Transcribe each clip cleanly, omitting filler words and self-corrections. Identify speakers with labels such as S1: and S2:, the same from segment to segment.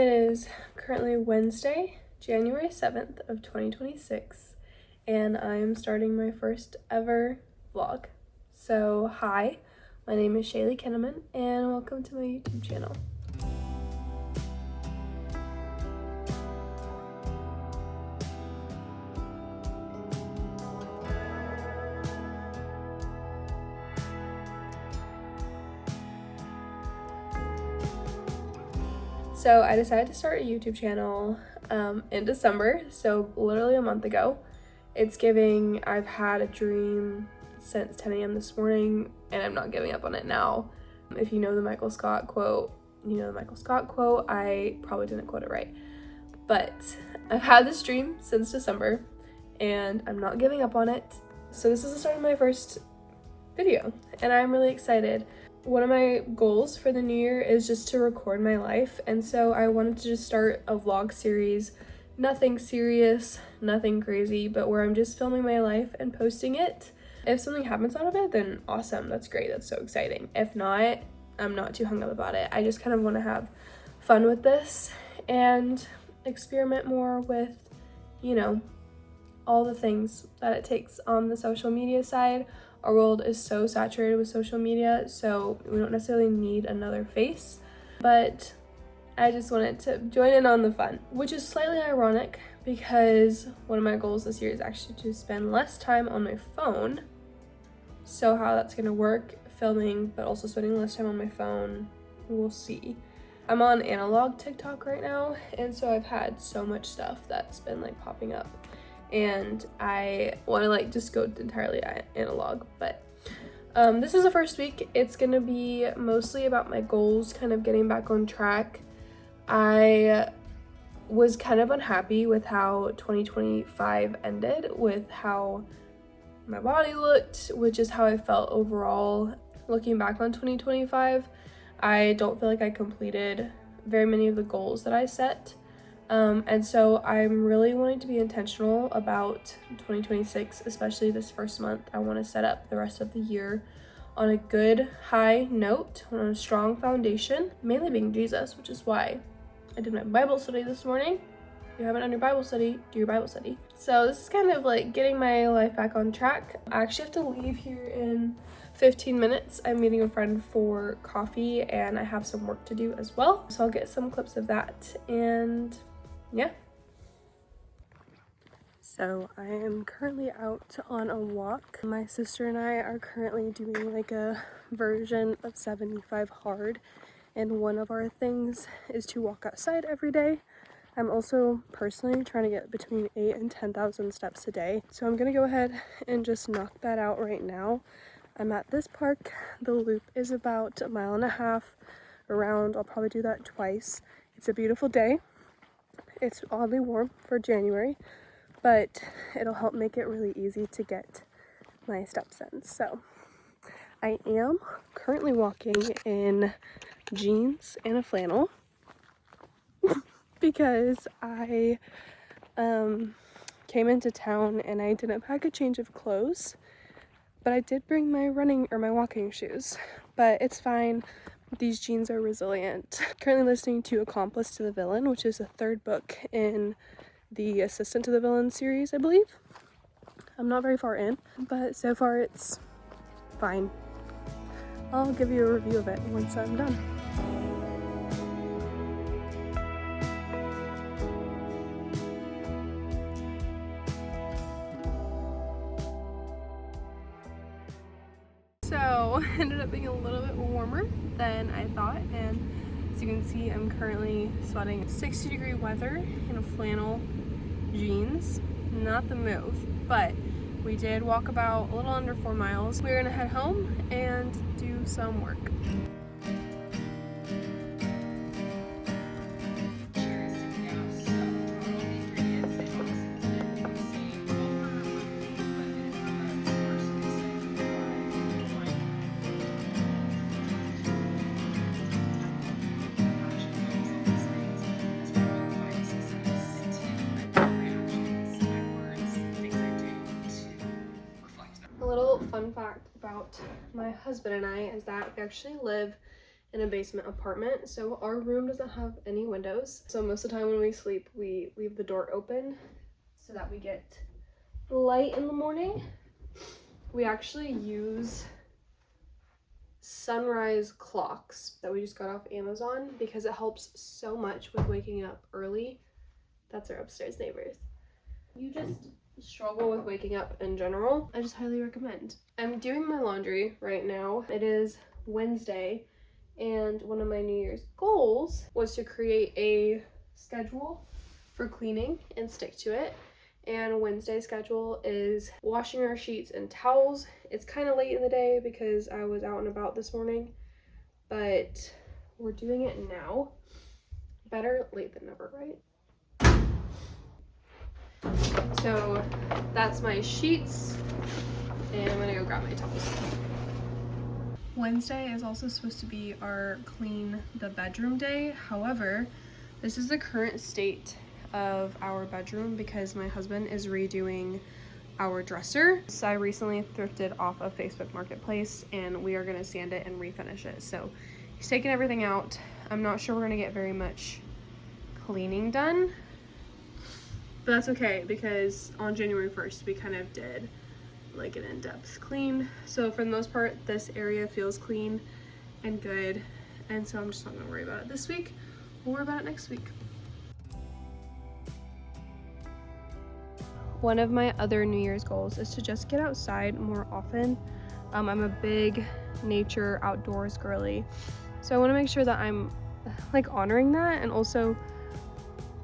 S1: It is currently Wednesday, January 7th of 2026, and I'm starting my first ever vlog. So hi, my name is Shaylee Kinnaman, and welcome to my YouTube channel. So I decided to start a YouTube channel in December, so literally a month ago. It's giving, I've had a dream since 10 a.m. this morning, and I'm not giving up on it now. If you know the Michael Scott quote, you know the Michael Scott quote. I probably didn't quote it right. But I've had this dream since December, and I'm not giving up on it. So this is the start of my first video, and I'm really excited. One of my goals for the new year is just to record my life, and so I wanted to just start a vlog series. Nothing serious, nothing crazy, but where I'm just filming my life and posting it. If something happens out of it, then awesome, that's great, that's so exciting. If not, I'm not too hung up about it. I just kind of want to have fun with this and experiment more with, you know, all the things that it takes on the social media side. Our world is so saturated with social media, so we don't necessarily need another face, but I just wanted to join in on the fun, which is slightly ironic because one of my goals this year is actually to spend less time on my phone. So how that's gonna work, filming, but also spending less time on my phone, we'll see. I'm on analog TikTok right now, and so I've had so much stuff that's been like popping up, and I want to like just go entirely analog. But this is the first week. It's gonna be mostly about my goals, kind of getting back on track. I was kind of unhappy with how 2025 ended, with how my body looked, which is how I felt overall. Looking back on 2025, I don't feel like I completed very many of the goals that I set. And so I'm really wanting to be intentional about 2026, especially this first month. I want to set up the rest of the year on a good high note, on a strong foundation, mainly being Jesus, which is why I did my Bible study this morning. If you haven't done your Bible study, do your Bible study. So this is kind of like getting my life back on track. I actually have to leave here in 15 minutes. I'm meeting a friend for coffee, and I have some work to do as well. So I'll get some clips of that, and yeah. So I am currently out on a walk. My sister and I are currently doing like a version of 75 hard, and one of our things is to walk outside every day. I'm also personally trying to get between 8,000 and 10,000 steps a day. So I'm gonna go ahead and just knock that out right now. I'm at this park. The loop is about 1.5 miles around. I'll probably do that twice. It's a beautiful day. It's oddly warm for January, but it'll help make it really easy to get my steps in. So I am currently walking in jeans and a flannel because I came into town and I didn't pack a change of clothes, but I did bring my walking shoes, but it's fine. These jeans are resilient. Currently listening to Accomplice to the Villain, which is the third book in the Assistant to the Villain series, I believe. I'm not very far in, but so far it's fine. I'll give you a review of it once I'm done. So ended up being a little bit warmer than I thought, and as you can see, I'm currently sweating. 60-degree weather in a flannel, jeans, not the move, but we did walk about a little under 4 miles. We're gonna head home and do some work. A little fun fact about my husband and I is that we actually live in a basement apartment, so our room doesn't have any windows. So most of the time when we sleep, we leave the door open so that we get light in the morning. We actually use sunrise clocks that we just got off Amazon because it helps so much with waking up early. That's our upstairs neighbors. You just struggle with waking up in general, I just highly recommend. I'm doing my laundry right now. It is Wednesday, and one of my New Year's goals was to create a schedule for cleaning and stick to it. And Wednesday's schedule is washing our sheets and towels. It's kind of late in the day because I was out and about this morning, but we're doing it now. Better late than never, right? So that's my sheets, and I'm gonna go grab my towels. Wednesday is also supposed to be our clean the bedroom day. However, this is the current state of our bedroom because my husband is redoing our dresser. So I recently thrifted off of Facebook Marketplace, and we are gonna sand it and refinish it. So he's taking everything out. I'm not sure we're gonna get very much cleaning done, but that's okay because on January 1st we kind of did like an in-depth clean. So for the most part, this area feels clean and good, and so I'm just not gonna worry about it this week. We'll worry about it next week. One of my other New Year's goals is to just get outside more often. I'm a big nature outdoors girly, so I want to make sure that I'm like honoring that, and also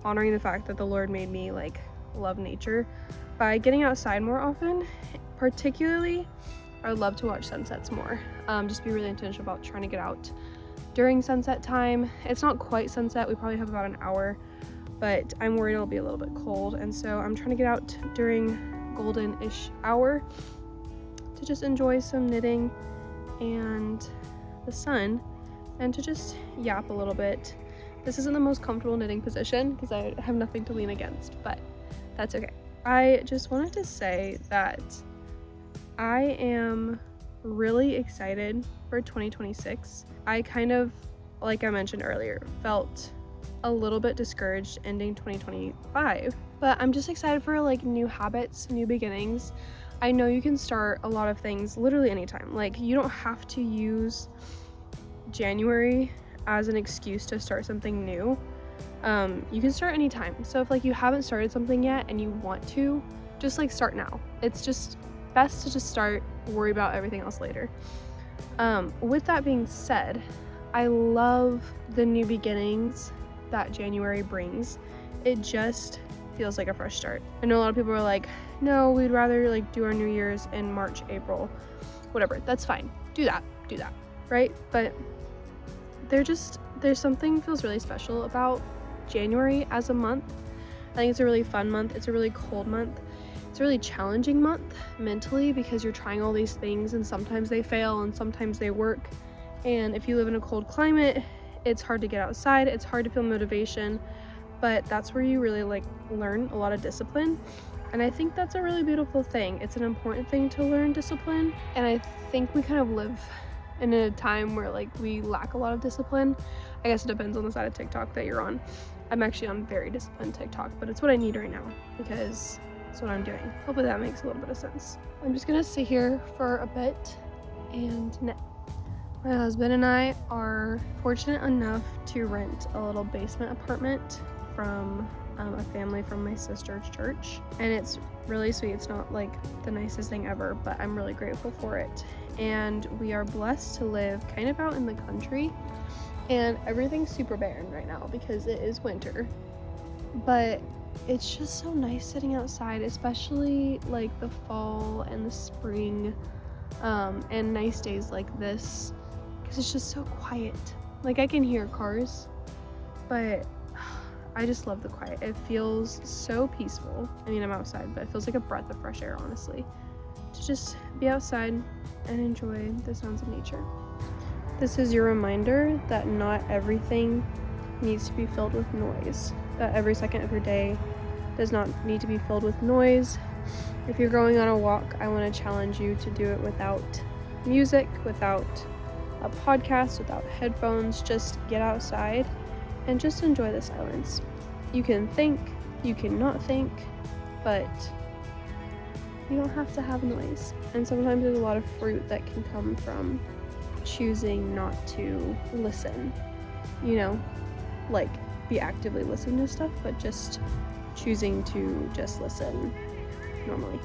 S1: honoring the fact that the Lord made me like love nature by getting outside more often. Particularly, I would love to watch sunsets more. Just be really intentional about trying to get out during sunset time. It's not quite sunset, we probably have about an hour, but I'm worried it'll be a little bit cold, and so I'm trying to get out during golden-ish hour to just enjoy some knitting and the sun, and to just yap a little bit. This isn't the most comfortable knitting position because I have nothing to lean against, but that's okay. I just wanted to say that I am really excited for 2026. I kind of, like I mentioned earlier, felt a little bit discouraged ending 2025, but I'm just excited for like new habits, new beginnings. I know you can start a lot of things literally anytime. Like, you don't have to use January as an excuse to start something new. You can start anytime. So if like you haven't started something yet and you want to, just like start now. It's just best to just start, worry about everything else later. With that being said, I love the new beginnings that January brings. It just feels like a fresh start. I know a lot of people are like, no, we'd rather like do our New Year's in March, April, whatever. That's fine. Do that, right? But there's something feels really special about January as a month. I think it's a really fun month. It's a really cold month. It's a really challenging month mentally because you're trying all these things and sometimes they fail and sometimes they work. And if you live in a cold climate, it's hard to get outside. It's hard to feel motivation, but that's where you really like learn a lot of discipline. And I think that's a really beautiful thing. It's an important thing to learn discipline. And I think we kind of live in a time where like we lack a lot of discipline. I guess it depends on the side of TikTok that you're on. I'm actually on very disciplined TikTok, but it's what I need right now because it's what I'm doing. Hopefully that makes a little bit of sense. I'm just gonna sit here for a bit and knit. My husband and I are fortunate enough to rent a little basement apartment from a family from my sister's church, and it's really sweet. It's not like the nicest thing ever, but I'm really grateful for it. And we are blessed to live kind of out in the country, and everything's super barren right now because it is winter, but it's just so nice sitting outside, especially like the fall and the spring, and nice days like this because it's just so quiet. Like, I can hear cars, but I just love the quiet. It feels so peaceful. I mean, I'm outside, but it feels like a breath of fresh air, honestly, to just be outside and enjoy the sounds of nature. This is your reminder that not everything needs to be filled with noise, that every second of your day does not need to be filled with noise. If you're going on a walk, I want to challenge you to do it without music, without a podcast without headphones. Just get outside and just enjoy the silence. You can think, you can not think, but you don't have to have noise. And sometimes there's a lot of fruit that can come from choosing not to listen, like be actively listening to stuff, but just choosing to just listen normally.